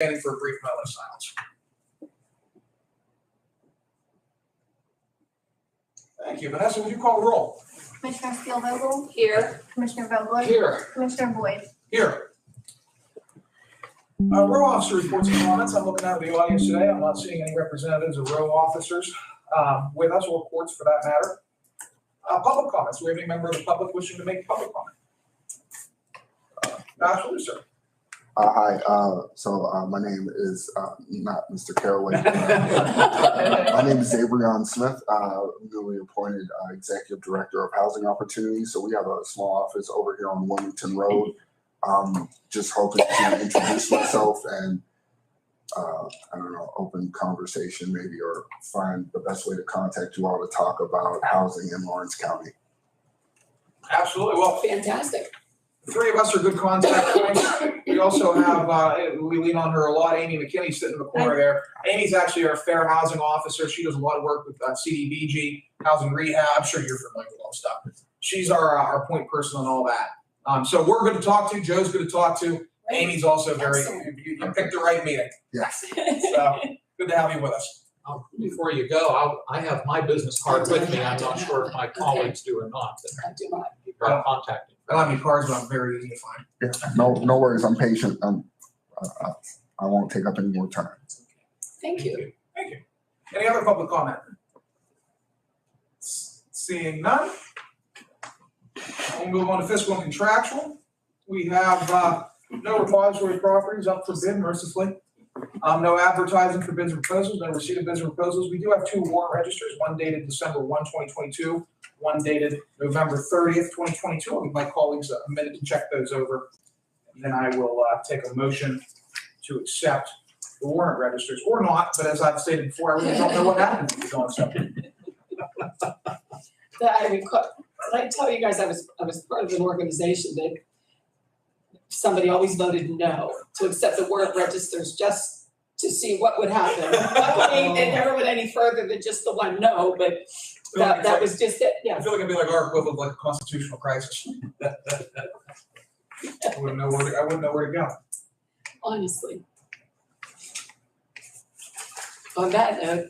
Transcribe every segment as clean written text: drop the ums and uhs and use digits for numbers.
Standing for a brief moment of silence. Thank you. Vanessa, would you call the roll? Commissioner Steelvogel? Here. Commissioner Vogler? Here. Commissioner Boyd? Here. Row officer reports and comments. I'm looking out of the audience today. I'm not seeing any representatives of row officers with us, or reports for that matter. Public comments. Do we have any member of the public wishing to make public comment? Absolutely, sir. Hi. My name is not Mr. Caraway. My name is Abrion Smith, newly appointed Executive Director of Housing Opportunities. So we have a small office over here on Wilmington Road. Just hoping to introduce myself and open conversation maybe, or find the best way to contact you all to talk about housing in Lawrence County. Absolutely. Well, Fantastic. the three of us are good contact points. We also have, we lean on her a lot, Amy McKinney sitting in the corner there. Amy's actually our fair housing officer. She does a lot of work with CDBG, housing rehab. I'm sure you're familiar with all the stuff. She's our point person on all that. So we're good to talk to. Joe's good to talk to. Amy's also very, you picked the right meeting. Yes. So good to have you with us. Before you go, I have my business card with me. I'm not sure if my colleagues do or not. I do not. You can contact me. I don't have any cards, but I'm very easy to find. Yeah. No worries. I'm patient. I won't take up any more time. Thank you. Thank you. Any other public comment? Seeing none. We'll move on to fiscal and contractual. We have no repository properties up for bid, mercifully. No advertising for bids and proposals, no receipt of bids and proposals. We do have two warrant registers, one dated December 1, 2022, one dated November 30th, 2022. I'll give my colleagues a minute to check those over. And then I will take a motion to accept the warrant registers, or not, but as I've stated before, I really don't know what happened if you don't accept them. I tell you guys, I was part of an organization that somebody always voted no to accept the warrant registers just to see what would happen. Luckily, it never went any further than just the one no, but that was just it. Yeah. I feel like it'd be like our equivalent of like a constitutional crisis. I wouldn't know where to go. Honestly. On that note,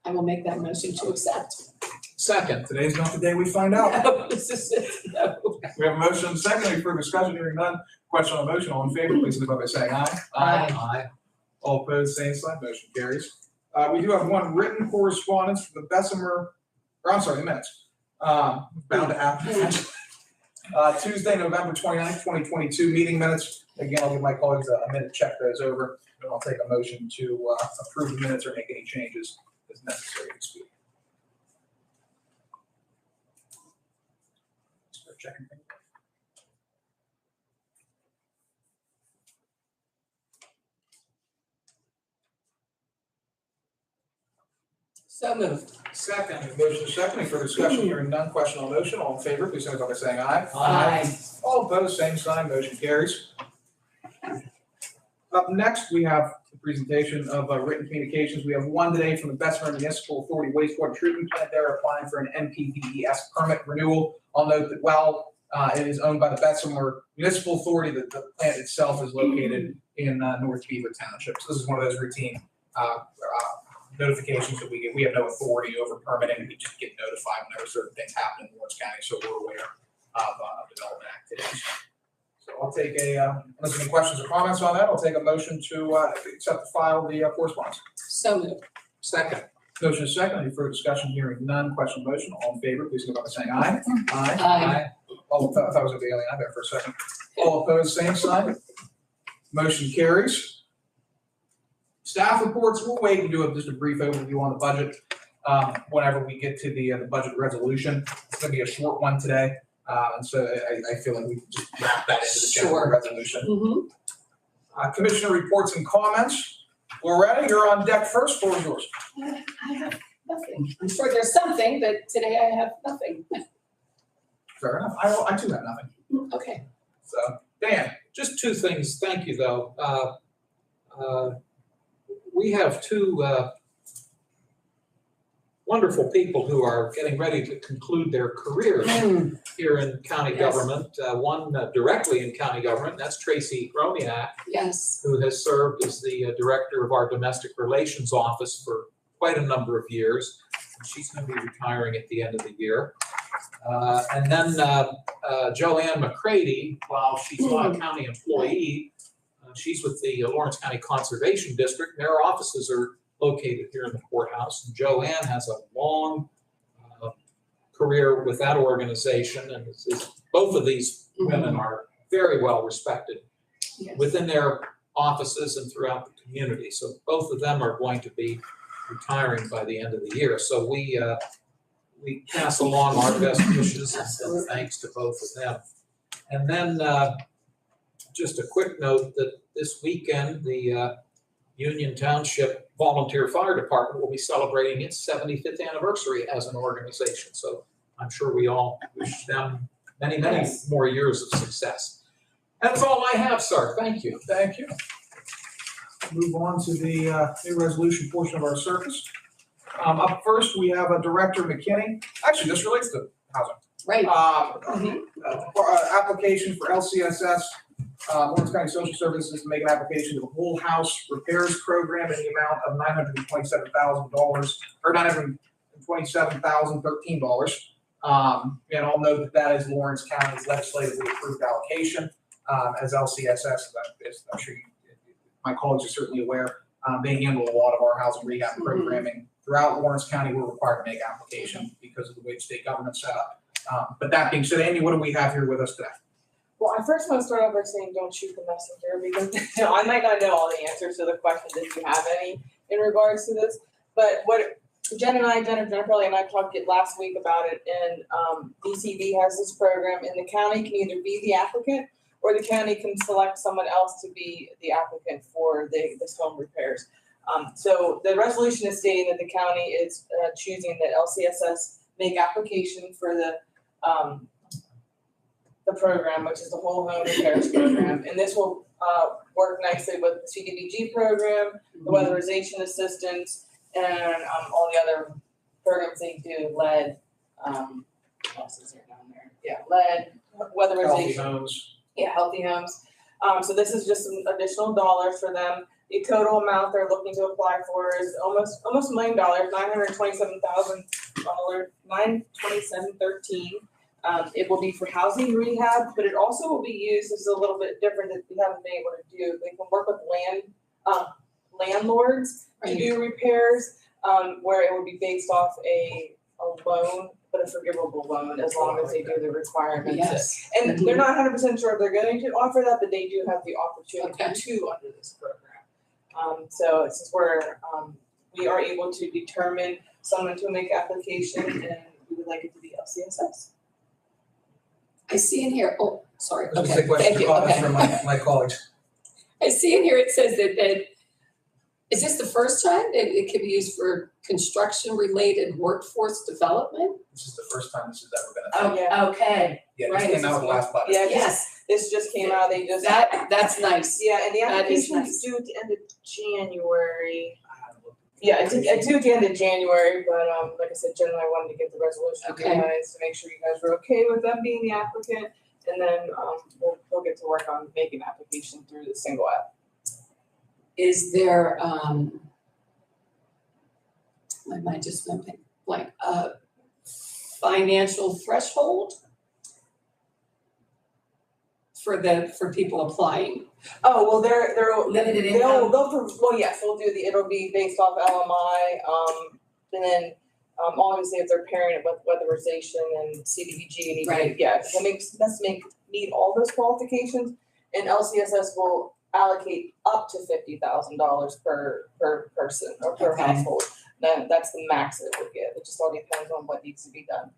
I will make that motion to accept. Second. Today's not the day we find out. No, this is it. No. We have a motion and a second. Any further discussion? Hearing none. Question on the motion. All in favor, please signify by saying aye. Aye. All opposed, same sign. Motion carries. We do have one written correspondence for the the minutes. Bound to happen. Tuesday, November 29th, 2022 meeting minutes. Again, I'll give my colleagues a minute to check those over. Then I'll take a motion to approve the minutes or make any changes as necessary to speak. Start checking things. So moved. Second. Motion is second. Any further discussion? Hearing none. Question on the motion. All in favor, please signify by saying aye. Aye. All opposed, same sign. Motion carries. Up next, we have the presentation of written communications. We have one today from the Bessemer Municipal Authority Wastewater Treatment Plant. They're applying for an NPDES permit renewal. I'll note that while it is owned by the Bessemer Municipal Authority, the plant itself is located in North Beaver Township. So this is one of those routine notifications that we get. We have no authority over permitting. We just get notified whenever certain things happen in Lawrence County, so we're aware of development activities. So I'll take unless any questions or comments on that, I'll take a motion to accept the file the correspondence. So moved. Second. Motion is second. Any further discussion? Hearing none. Question on motion. All in favor, please signify by saying aye. Aye. Oh, I thought it was going to be alien. I bet for a second. All opposed, same sign. Motion carries. Staff reports, we'll wait and do just a brief overview on the budget whenever we get to the budget resolution. It's going to be a short one today, and so I feel like we can just wrap that into the general resolution. Mm-hmm. Commissioner reports and comments. Loretta, you're on deck first. Floor is yours. I have nothing. I'm sure there's something, but today I have nothing. Fair enough. I too have nothing. Okay. So, Dan. Just two things. Thank you, though. We have two wonderful people who are getting ready to conclude their careers here in county Yes. government. One directly in county government, that's Tracy Chromiak, Yes. who has served as the director of our domestic relations office for quite a number of years. She's going to be retiring at the end of the year. And then Joanne McCready, while she's not a county employee, she's with the Lawrence County Conservation District. Their offices are located here in the courthouse. And Joanne has a long career with that organization, and both of these women are very well respected Yes. within their offices and throughout the community. So both of them are going to be retiring by the end of the year. So we pass along our best wishes and thanks to both of them. And then just a quick note that this weekend, the Union Township Volunteer Fire Department will be celebrating its 75th anniversary as an organization. So I'm sure we all wish them many, many Yes. more years of success. That's all I have, sir. Thank you. Thank you. Move on to the new resolution portion of our circus. Up first, we have Director McKinney. Actually, this relates to housing. Right. Application for LCSS, Lawrence County Social Services, to make an application to the whole house repairs program in the amount of $927,000, or $927,013. And I'll note that that is Lawrence County's legislatively approved allocation, as LCSS, as I'm sure my colleagues are certainly aware, they handle a lot of our housing rehab programming throughout Lawrence County. We're required to make application because of the way state government's set up. But that being said, Amy, what do we have here with us today? Well, I first want to start off by saying don't shoot the messenger, because I might not know all the answers to the questions if you have any in regards to this. But what Jennifer Pelly and I talked last week about it, and DCD has this program, and the county can either be the applicant or the county can select someone else to be the applicant for this home repairs. So the resolution is stating that the county is choosing that LCSS make application for the program, which is the whole home repairs program, and this will work nicely with the CDBG program, the weatherization assistance, and all the other programs they do, lead, what else is there down there? Yeah, lead, weatherization. Healthy homes. Yeah, healthy homes. So this is just some additional dollars for them. The total amount they're looking to apply for is almost $1 million, $927,13. It will be for housing rehab, but it also will be used, this is a little bit different that we haven't been able to do. They can work with landlords to do repairs, where it would be based off a loan, but a forgivable loan, as long as they do the requirements. Yes. And they're not 100% sure if they're going to offer that, but they do have the opportunity to under this program. So since we are able to determine someone to make application, and we would like it to be LCSS. I see in here, oh, sorry, Those are okay, the questions thank you, or comments okay. from my colleagues. I see in here it says that, is this the first time that it can be used for construction-related workforce development? This is the first time this has ever been. Oh, Yeah. okay, Yeah, right, this came out of the last budget. Yeah, yes, this just came out, they just. that's nice. Yeah, and the That is application nice. is due at the end of January. Yeah, it's due at the end of January, but like I said, generally I wanted to get the resolution to you Okay. guys to make sure you guys were okay with them being the applicant. And then we'll get to work on making application through the single app. Is there, my mind just went blank, financial threshold for people applying? Oh, well, they're Limited income? yes, it'll be based off LMI, and then obviously if they're pairing it with weatherization and CDBG, Right. yeah, must meet all those qualifications, and LCSS will allocate up to $50,000 per person or per Okay. household. That's the max it would give. It just all depends on what needs to be done.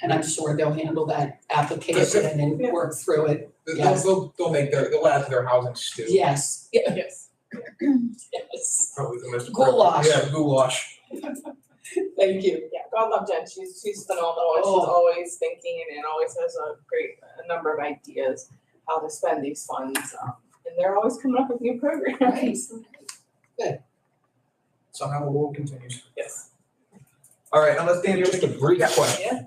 And I'm sure they'll handle that application and then work through it. Yes. They'll add to their housing stew. Yes, Yes. yes. Probably the most. Goulash. Yeah, goulash. Thank you. Yeah, God love Jen. She's phenomenal. And Oh. she's always thinking and always has a number of ideas how to spend these funds. And they're always coming up with new programs. Right. Somehow the world continues. Yes. All right, now let's, Dan, Just a brief Yeah. question,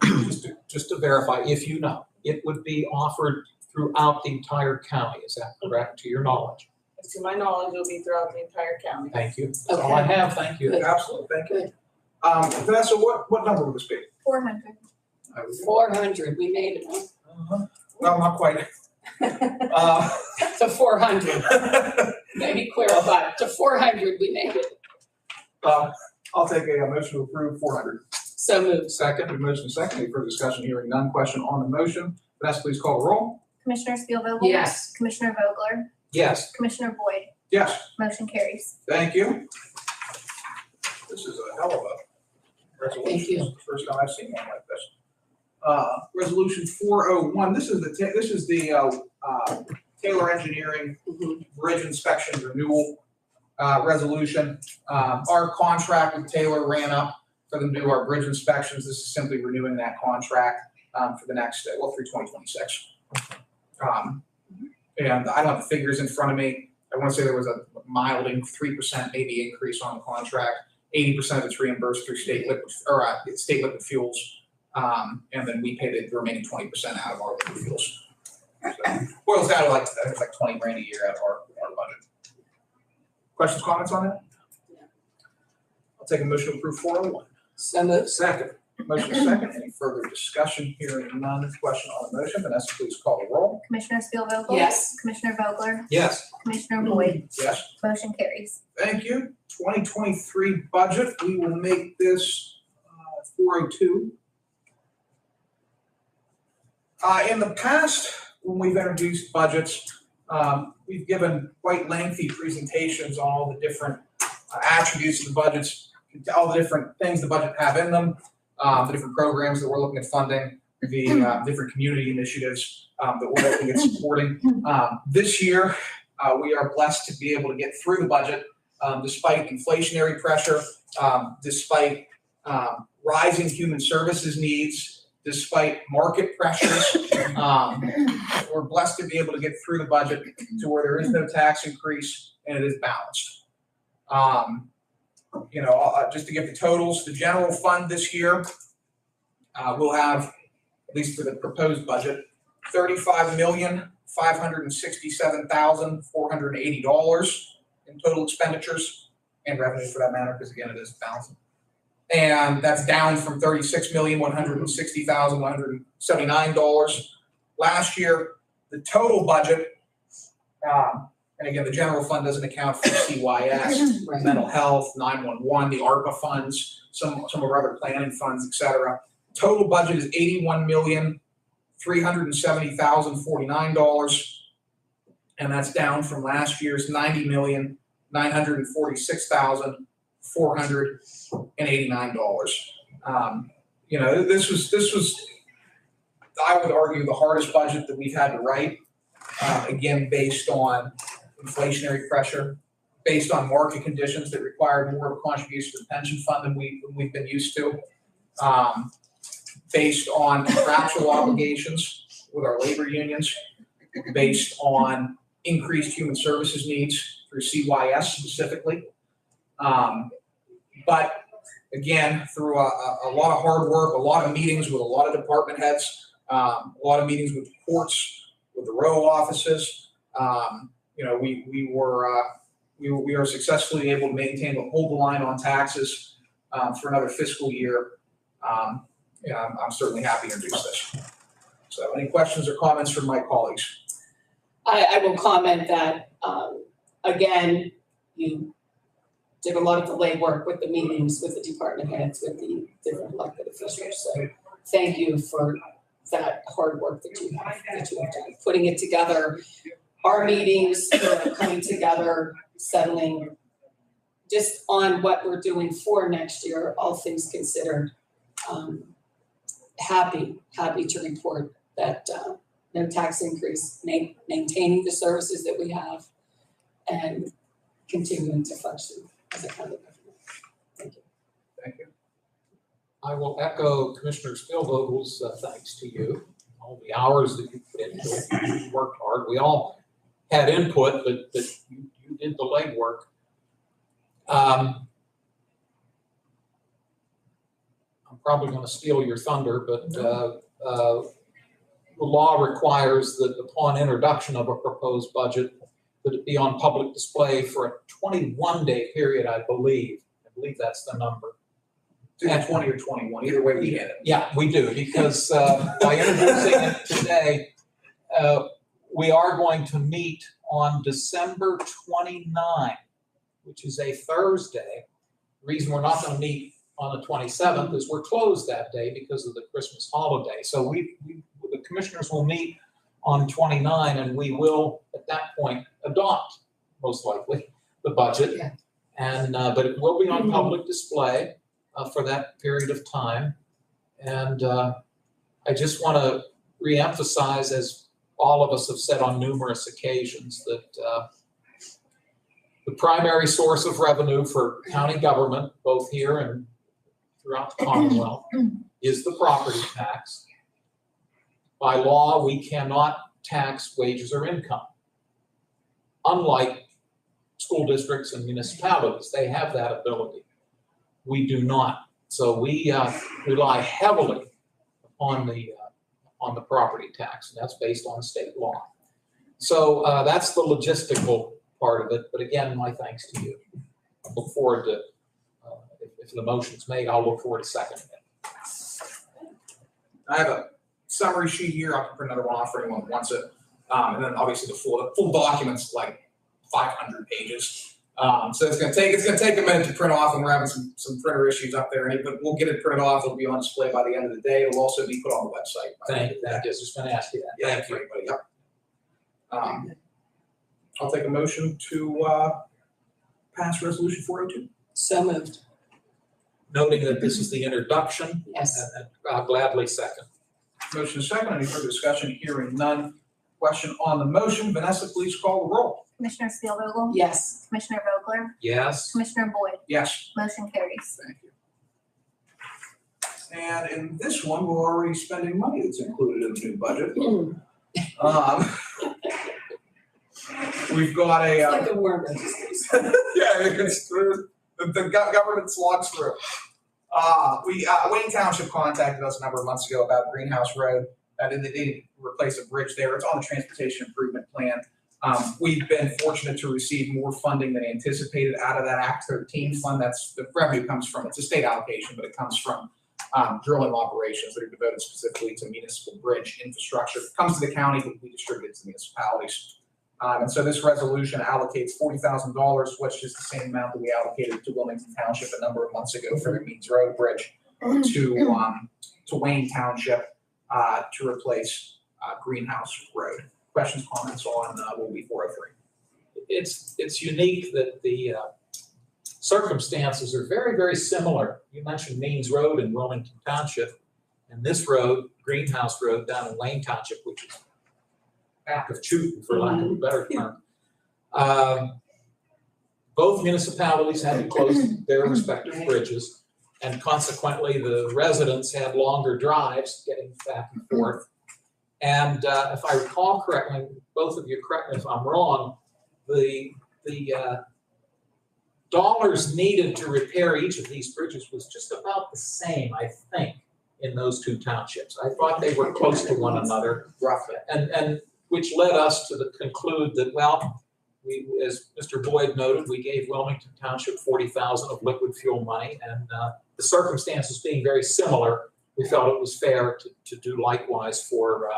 just to verify, if you know, it would be offered throughout the entire county, is that correct, to your knowledge? To my knowledge, it'll be throughout the entire county. Thank you, that's all I have, thank you. Absolutely, thank you. Vanessa, what number would this be? 400. 400, we made it, huh? No, not quite. To 400, maybe clarify, to 400, we made it. I'll take a motion to approve 400. So moved. Second, a motion second, any further discussion, hearing none, question on the motion. Vanessa, please call the roll. Commissioner Spielvogel? Yes. Commissioner Vogler? Yes, Commissioner Boyd? Yes, Motion carries. thank you. This is a hell of a resolution. Thank you. This is the first time I've seen one like this. Resolution 401, this is the Taylor Engineering Mhm. Bridge Inspection Renewal resolution. Our contract with Taylor ran up for them to do our bridge inspections. This is simply renewing that contract for the next, through 2026. And I don't have the figures in front of me. I want to say there was a mild 3% maybe increase on the contract. 80% of it's reimbursed through state liquid fuels. And then we pay the remaining 20% out of our liquid fuels. So, boils down to I think it's like 20 grand a year out of our budget. Questions, comments on that? I'll take a motion to approve 401. So moved. Second. Motion second. Any further discussion? Hearing none. Question on the motion. Vanessa, please call the roll. Commissioner Spielvogel? Yes. Commissioner Vogler? yes, Commissioner Boyd? Yes. Motion carries. Thank you. 2023 budget. We will make this 402. In the past, when we've introduced budgets, we've given quite lengthy presentations on all the different attributes of the budgets, all the different things the budget have in them, the different programs that we're looking at funding, the different community initiatives that we're looking at supporting. This year, we are blessed to be able to get through the budget despite inflationary pressure, despite rising human services needs, despite market pressures. We're blessed to be able to get through the budget to where there is no tax increase and it is balanced. Just to give the totals, the general fund this year will have, at least for the proposed budget, $35,567,480 in total expenditures and revenue for that matter, because again, it is balanced. And that's down from $36,160,179 last year. The total budget, and again, the general fund doesn't account for CYS, Right. mental health, 911, the ARPA funds, some of our other planning funds, et cetera. Total budget is $81,370,049, and that's down from last year's $90,946,489. This was, I would argue, the hardest budget that we've had to write. Again, based on inflationary pressure, based on market conditions that required more of a contribution to the pension fund than we've been used to, based on contractual obligations with our labor unions, based on increased human services needs through CYS specifically. But again, through a lot of hard work, a lot of meetings with a lot of department heads, a lot of meetings with the courts, with the row offices, we are successfully able to maintain, hold the line on taxes for another fiscal year. I'm certainly happy to introduce this. So, any questions or comments from my colleagues? I will comment that, again, you did a lot of the legwork with the meetings, with the department heads, with the different elected officials. So thank you for that hard work that you have done, putting it together. Our meetings, coming together, settling just on what we're doing for next year, all things considered. Happy to report that no tax increase, maintaining the services that we have and continuing to function as a county government. Thank you. Thank you. I will echo Commissioner Spielvogel's thanks to you, all the hours that you put into it. You worked hard. We all had input, but you did the legwork. I'm probably going to steal your thunder, but the law requires that upon introduction of a proposed budget, that it be on public display for a 21-day period, I believe. I believe that's the number. It's either 20 or 21, either way we get it. Yeah, we do, because by introducing it today, we are going to meet on December 29, which is a Thursday. The reason we're not going to meet on the 27th is we're closed that day because of the Christmas holiday. So the commissioners will meet on 29, and we will, at that point, adopt, most likely, the budget. Yeah. And but it will be on public display for that period of time. And I just want to reemphasize, as all of us have said on numerous occasions, that the primary source of revenue for county government, both here and throughout the Commonwealth, is the property tax. By law, we cannot tax wages or income. Unlike school districts and municipalities, they have that ability. We do not. So we rely heavily on the property tax, and that's based on state law. So that's the logistical part of it. But again, my thanks to you. I look forward to, if the motion's made, I'll look forward to seconding it. I have a summary sheet here. I can print another one off for anyone who wants it. And then obviously the full document's like 500 pages. So it's gonna take a minute to print off, and we're having some printer issues up there. But we'll get it printed off. It'll be on display by the end of the day. It'll also be put on the website. Thank you. I was just going to ask you that. Yeah, Thank for you. everybody. Yep. I'll take a motion to pass resolution 402. So moved. Noting that this is the introduction, Yes. and I'll gladly second. Motion is second. Any further discussion? Hearing none. Question on the motion. Vanessa, please call the roll. Commissioner Spielvogel? Yes. Commissioner Vogler? Yes. Commissioner Boyd? Yes. Motion carries. Thank you. And in this one, we're already spending money that's included in the new budget. We've got It's a, like the warrant registers. yeah, it's through, the government slogs through. Wayne Township contacted us a number of months ago about Greenhouse Road. They need to replace a bridge there. It's on the transportation improvement plan. We've been fortunate to receive more funding than anticipated out of that Act 13 fund. That's the revenue comes from, it's a state allocation, but it comes from drilling operations that are devoted specifically to municipal bridge infrastructure. It comes to the county, but we distribute it to municipalities. And so this resolution allocates $40,000, which is the same amount that we allocated to Wilmington Township a number of months ago for the Means Road Bridge to Wayne Township to replace Greenhouse Road. Questions, comments on will be 403. It's unique that the circumstances are very, very similar. You mentioned Means Road in Wilmington Township, and this road, Greenhouse Road, down in Wayne Township, which is back of Chooton, for lack of a better term. Both municipalities had to close their respective bridges, and consequently, the residents had longer drives getting back and forth. And if I recall correctly, both of you correct me if I'm wrong, the dollars needed to repair each of these bridges was just about the same, I think, in those two townships. I thought they were close to one another, Roughly. and which led us to conclude that, well, we, as Mr. Boyd noted, we gave Wilmington Township $40,000 of liquid fuel money, and the circumstances being very similar, we felt it was fair to do likewise for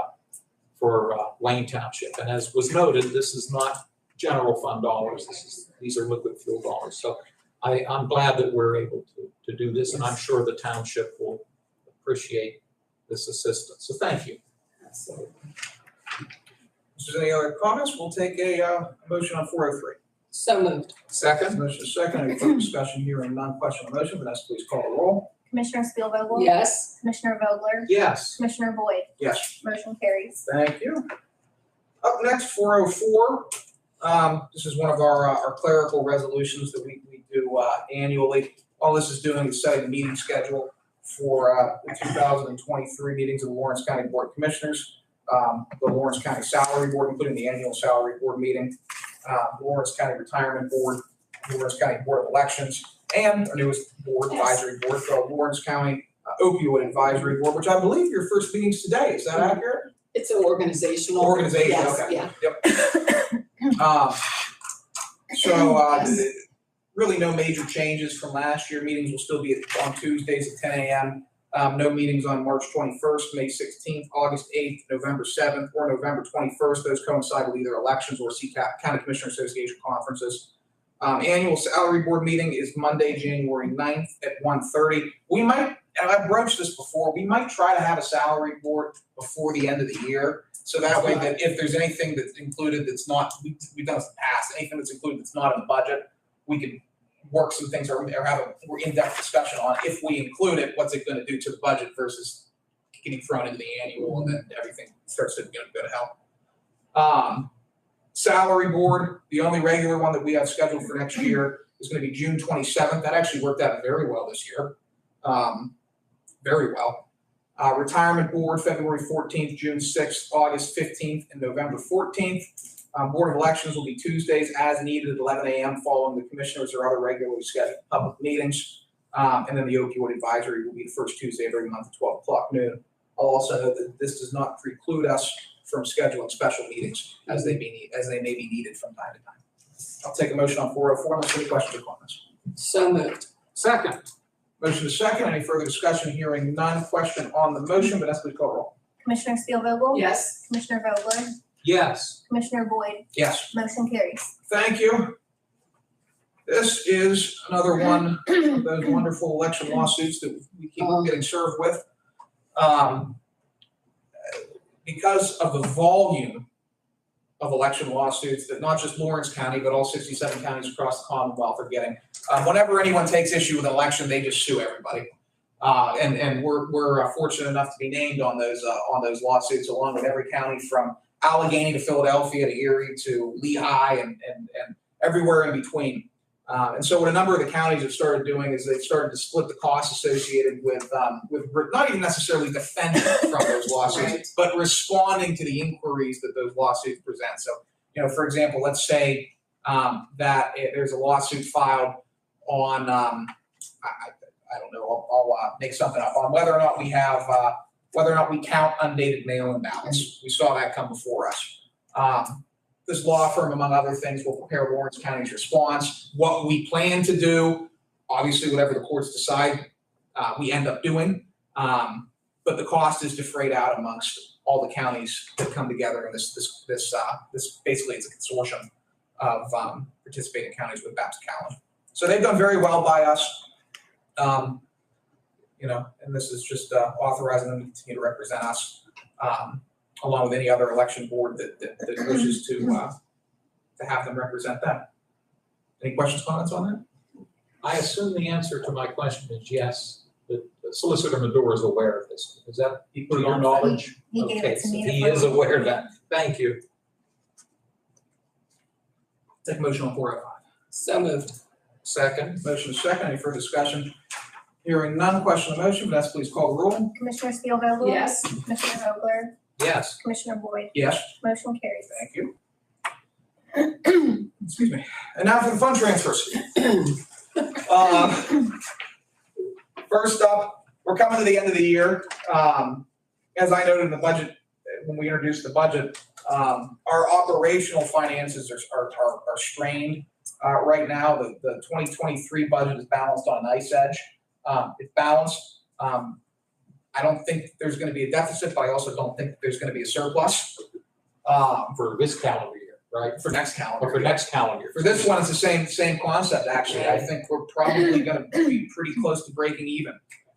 Wayne Township. And as was noted, this is not general fund dollars. These are liquid fuel dollars. So I'm glad that we're able to do this, and I'm sure the township will appreciate this assistance. So thank you. Absolutely. If there's any other comments, we'll take a motion on 403. So moved. Second? Motion is second. Any further discussion? Hearing none. Question on the motion. Vanessa, please call the roll. Commissioner Spielvogel? Yes. Commissioner Vogler? Yes. Commissioner Boyd? Yes. Motion carries. Thank you. Up next, 404. This is one of our clerical resolutions that we do annually. All this is doing is setting the meeting schedule for the 2023 meetings of the Lawrence County Board of Commissioners, the Lawrence County Salary Board, including the annual salary board meeting, the Lawrence County Retirement Board, the Lawrence County Board of Elections, and our newest board, advisory board, the Lawrence County opioid advisory board, which I believe your first meeting's today, is that accurate? It's an organizational. Organization, Yes, okay. yeah. Really no major changes from last year. Meetings will still be on Tuesdays at 10 a.m. No meetings on March 21st, May 16th, August 8th, November 7th, or November 21st. Those coincide with either elections or CCAP, County Commissioner Association conferences. Annual salary board meeting is Monday, January 9th at 1:30. We might, and I've broached this before, we might try to have a salary board before the end of the year. So that way that if there's anything that's included that's not, we've done this in the past, anything that's included that's not in the budget, we can work some things or have a more in-depth discussion on if we include it, what's it gonna do to the budget versus getting thrown into the annual and then everything starts to go to hell. Salary board, the only regular one that we have scheduled for next year is gonna be June 27th. That actually worked out very well this year. Very well. Retirement board, February 14th, June 6th, August 15th, and November 14th. Board of Elections will be Tuesdays as needed at 11 a.m. following the commissioners or other regularly scheduled public meetings. And then the opioid advisory will be the first Tuesday of every month at 12 o'clock noon. I'll also note that this does not preclude us from scheduling special meetings as they may be needed from time to time. I'll take a motion on 404 unless any questions or comments. So moved. Second. Motion is second. Any further discussion? Hearing none. Question on the motion. Vanessa, please call roll. Commissioner Spielvogel? Yes. Commissioner Vogler? Yes. Commissioner Boyd? Yes. Motion carries. Thank you. This is another one of those wonderful election lawsuits that we keep getting served with. Because of the volume of election lawsuits that not just Lawrence County, but all 67 counties across the Commonwealth are getting. Whenever anyone takes issue with an election, they just sue everybody. And we're fortunate enough to be named on those lawsuits, along with every county from Allegheny to Philadelphia to Erie to Lehigh and everywhere in between. And so what a number of the counties have started doing is they've started to split the costs associated with not even necessarily defending from those lawsuits, Right. but responding to the inquiries that those lawsuits present. So, for example, let's say that there's a lawsuit filed on, I don't know, I'll make something up, on whether or not we have, whether or not we count undated mail-in ballots. We saw that come before us. This law firm, among other things, will prepare Lawrence County's response. What we plan to do, obviously, whatever the courts decide, we end up doing. But the cost is defrayed out amongst all the counties that come together in this basically it's a consortium of participating counties with BAPS County. So they've done very well by us. And this is just authorizing them to continue to represent us. Along with any other election board that wishes to have them represent them. Any questions, comments on that? I assume the answer to my question is yes, that Solicitor Madore is aware of this. Is that to your knowledge? He gave Okay, it to so me. he is aware of that. Thank you. Take a motion on 405. So moved. Second. Motion is second. Any further discussion? Hearing none. Question on the motion. Vanessa, please call the roll. Commissioner Spielvogel? Yes. Commissioner Vogler? Yes. Commissioner Boyd? Yes. Motion carries. Thank you. Excuse me. And now for the fund transfers. First up, we're coming to the end of the year. As I noted in the budget, when we introduced the budget, our operational finances are strained right now. The 2023 budget is balanced on a nice edge. It's balanced. I don't think there's going to be a deficit, but I also don't think there's going to be a surplus For this calendar year, right? for next calendar. Or for next calendar year. For this one, it's the same concept, actually. I think we're probably gonna be pretty close to breaking even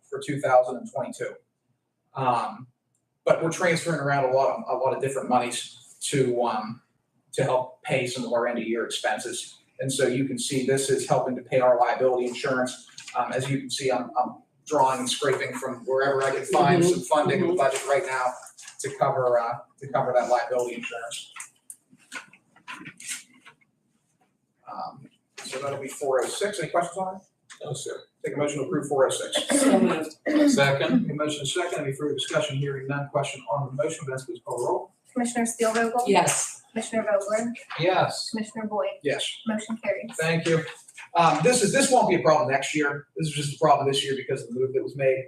for 2022. But we're transferring around a lot of different monies to help pay some of our end of year expenses. And so you can see this is helping to pay our liability insurance. As you can see, I'm drawing and scraping from wherever I can find some funding in the budget right now to cover that liability insurance. So that'll be 406. Any questions on it? No, sir. Take a motion to approve 406. So moved. Second. A motion is second. Any further discussion? Hearing none. Question on the motion. Vanessa, please call the roll. Commissioner Spielvogel? Yes. Commissioner Vogler? Yes. Commissioner Boyd? Yes. Motion carries. Thank you. This won't be a problem next year. This is just a problem this year because of the move that was made.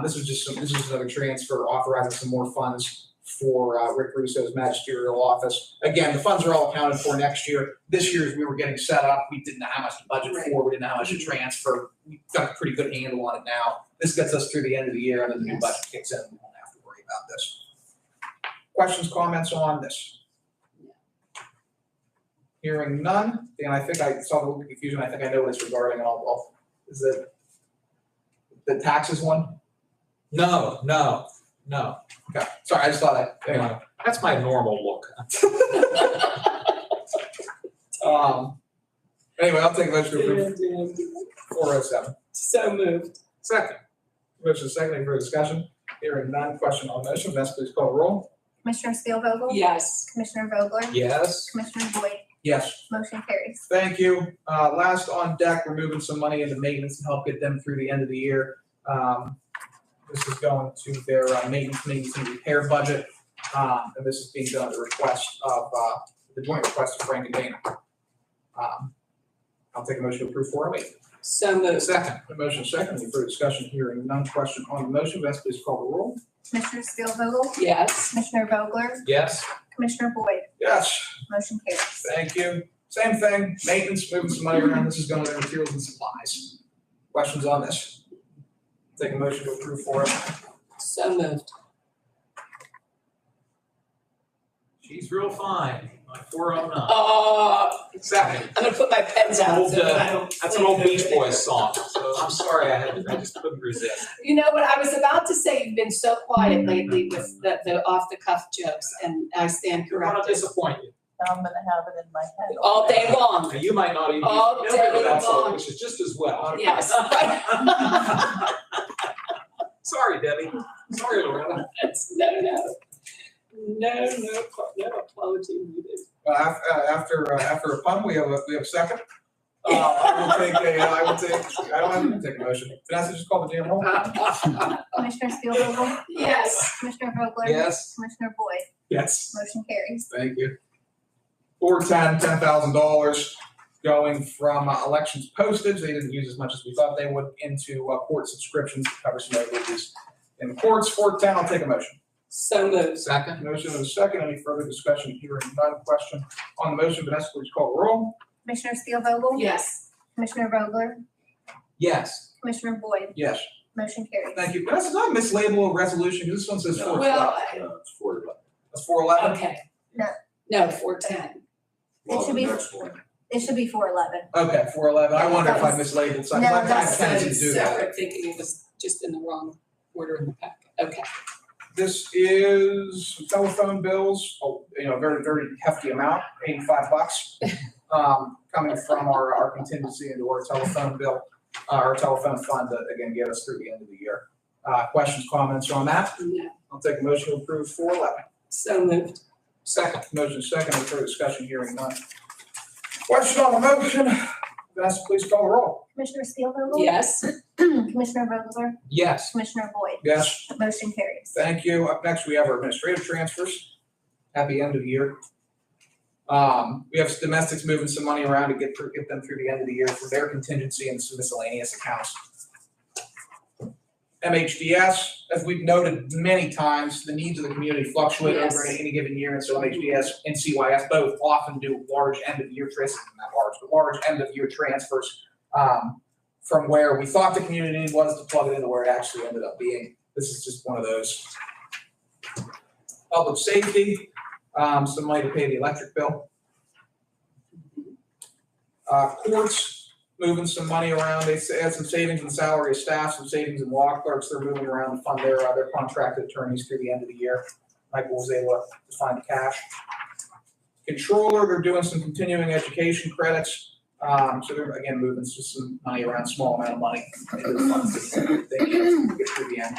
This is another transfer authorizing some more funds for Rick Russo's magisterial office. Again, the funds are all accounted for next year. This year, as we were getting set up, we didn't know how much to budget for, we didn't know how much to transfer. We've got a pretty good handle on it now. This gets us through the end of the year, and then the new budget kicks in, we won't have to worry about this. Questions, comments on this? Hearing none, and I think I saw the little confusion, I think I know what it's regarding, and is it the taxes one? No. Okay, sorry, I just thought anyway. That's my normal look. Anyway, I'll take a motion to approve 407. So moved. Second. Motion second, any further discussion? Hearing none, question on the motion, Vanessa, please call the roll. Commissioner Steelvogel? Yes. Commissioner Vogler? Yes. Commissioner Boyd? Yes. Motion carries. Thank you. Last on deck, we're moving some money into maintenance to help get them through the end of the year. This is going to their maintenance and repair budget. And this is being done at the request of, the joint request of Frank and Dana. I'll take a motion to approve 408. So moved. Second. The motion is second. Any further discussion? Hearing none. Question on the motion. Vanessa, please call the roll. Commissioner Steelvogel? Yes. Commissioner Vogler? Yes. Commissioner Boyd? Yes. Motion carries. Thank you. Same thing. Maintenance, moving some money around. This is going to materials and supplies. Questions on this? Take a motion to approve 408. So moved. She's real fine. My 409. Oh, Second. I'm gonna put my pens out. Old, so that I don't- That's an old Beach Boys song. So I'm sorry, I just couldn't resist. You know what, I was about to say, you've been so quiet lately with the off-the-cuff jokes, and I stand I want to corrected. disappoint you. Now I'm gonna have it in my head. All day long, Now, you might not even All know day that song, long. which is just as well. yes. Sorry, Debbie. Sorry, Loretta. No apology needed. After a pun, we have a second. I don't have to take a motion. Vanessa, just call the damn roll. Commissioner Steelvogel? Yes. Commissioner Vogler? Yes. Commissioner Boyd? Yes. Motion carries. Thank you. 410, $10,000 going from elections postage. They didn't use as much as we thought they would into court subscriptions to cover some overages in the courts. 410, I'll take a motion. So moved. Second. Motion and a second. Any further discussion? Hearing none. Question on the motion. Vanessa, please call the roll. Commissioner Steelvogel? Yes. Commissioner Vogler? Yes. Commissioner Boyd? Yes. Motion carries. Thank you. Vanessa, did I mislabel a resolution? This one says 412. Well, It's 411. That's 411? okay. No. No, 410. It should be, it should be 411. Okay, 411. I wonder if I That was- mislabeled something. No, I had that's- a tendency to do that. Separate, thinking it was just in the wrong order in the packet. Okay. This is telephone bills, very, very hefty amount, $85, coming from our contingency into our telephone bill, our telephone fund to, again, get us through the end of the year. Questions, comments on that? No. I'll take a motion to approve 411. So moved. Second. Motion second, any further discussion, hearing none. Question on the motion, Vanessa, please call the roll. Commissioner Steelvogel? Yes. Commissioner Vogler? Yes. Commissioner Boyd? Yes. Motion carries. Thank you. Up next, we have our administrative transfers. Happy end of the year. We have domestics moving some money around to get them through the end of the year for their contingency and some miscellaneous accounts. MHDS, as we've noted many times, the needs of the community fluctuate over any given year, and so MHDS and CYS both often do large end of year large end of year transfers from where we thought the community need was to plug it into where it actually ended up being. This is just one of those. Public safety, some money to pay the electric bill. Courts, moving some money around. They had some savings in salary of staff, some savings in law clerks. They're moving around to fund their contracted attorneys through the end of the year. Michael was able to find the cash. Controller, they're doing some continuing education credits. So they're, again, moving just some money around, small amount of money into the funds that they need to get through the end.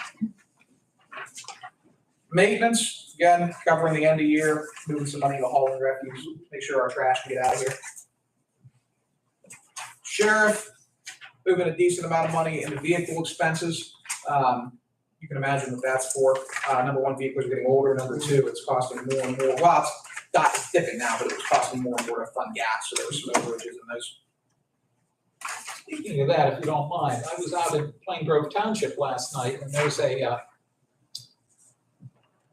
Maintenance, again, covering the end of year, moving some money to hauling refuse, make sure our trash can get out of here. Sheriff, moving a decent amount of money into vehicle expenses. You can imagine what that's for. Number one, vehicles are getting older. Number two, it's costing more and more. Well, it's dipping now, but it was costing more and more to fund gas, so there was some overages in those. speaking of that, if you don't mind, I was out in Plain Grove Township last night, and there's a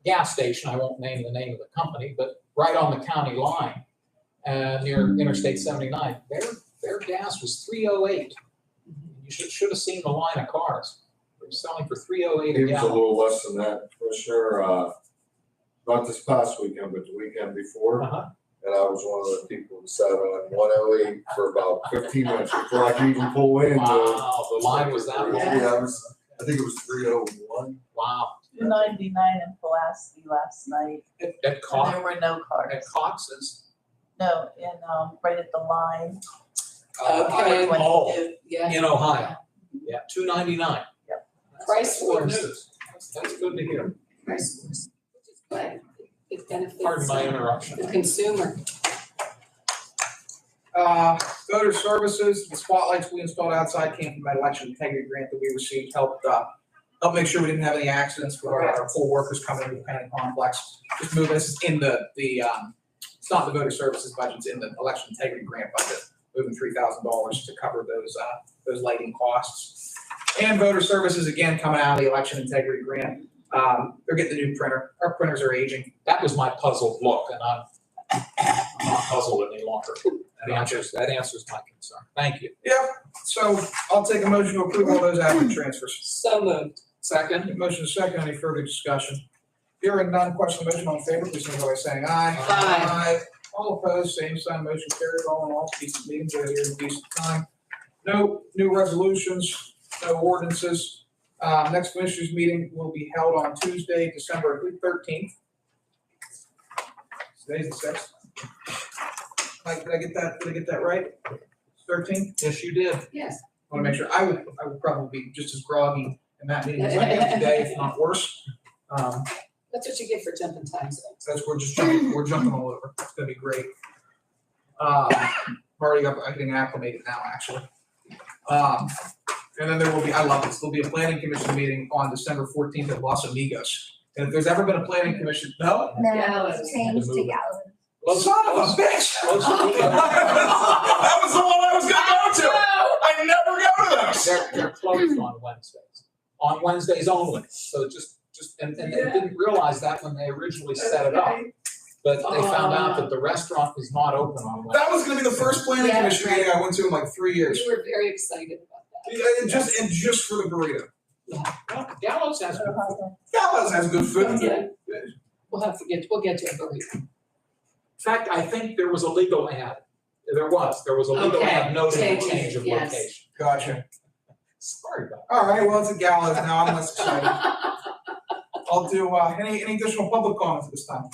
gas station, I won't name the name of the company, but right on the county line, near Interstate 79. Their gas was $3.08. You should have seen the line of cars. They were selling for $3.08 It a was a gallon. little less than that, for sure. Not this past weekend, but the weekend before. Uh-huh. And I was one of the people who sat on 108 for about 15 minutes before I could even pull in. Wow, the line was that long? Yeah, I think it was 301. Wow. 299 in Pulaski last night, At and there were no cars. Cox's? No, in, right at the line. Okay. Oh, Yeah. in Ohio. Yeah, $2.99. Yep. Price That's good wars. news. That's good to hear. Price wars, which is good. It benefits Pardon my interruption. the consumer. Voter services, the spotlights we installed outside came from that election integrity grant that we received, helped make sure we didn't have any accidents with our poll workers coming into the planning complex. Just move this is in it's not the voter services budget, it's in the election integrity grant budget, moving $3,000 to cover those lighting costs. And voter services, again, coming out of the election integrity grant. They're getting the new printer. Our printers are aging. That was my puzzled look, and I'm not puzzled any longer. That answers my concern. Thank you. Yeah, so I'll take a motion to approve all those admin transfers. So moved. Second? Motion is second, any further discussion? Hearing none, question on the motion, all in favor, please signify by saying aye. Aye. All opposed, same sign, motion carried, all in all, decent meeting, go here in decent time. No new resolutions, no ordinances. Next commissioners meeting will be held on Tuesday, December 13th. Today's the 6th. Mike, did I get that right? 13th? Yes, you did. Yes. I want to make sure, I would probably be just as groggy in that meeting as I am today, if not worse. That's what you get for jumping time zones. That's, we're jumping all over. It's gonna be great. Getting acclimated now, actually. And then there will be, I love this, there'll be a planning commission meeting on December 14th at Los Amigos. And if there's ever been a planning commission, no? No, Gallows. it's changed to Gallows. Son of a bitch! Los Amigos. That was the one I was gonna go to! I never go to those! They're closed on Wednesdays. On Wednesdays only. So and they didn't realize that when they originally set it up. But they found out that the restaurant was not open on Wednesdays. That was gonna be the first planning Yeah, commission meeting I went to in like 3 years. We were very excited about that. Yeah, and just for the burrito. Well, Gallows has good food. Gallows has good food. Yeah. We'll get to a burrito. In fact, I think there was a legal ad. There was a legal Okay, ad noting a change, change of yes. location. Gotcha. Sorry about All right, well, it's a Gallows now, I'm less excited. I'll do, any additional public comments at this time?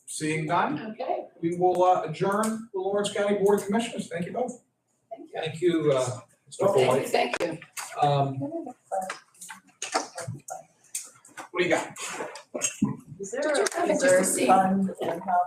Seeing none, Okay, we will adjourn the Lawrence County Board of Commissioners. Thank you both. thank you. Thank you, Mr. Boyd. Thank you. What do you got? Is there Did you a have it just to reserve see? fund and how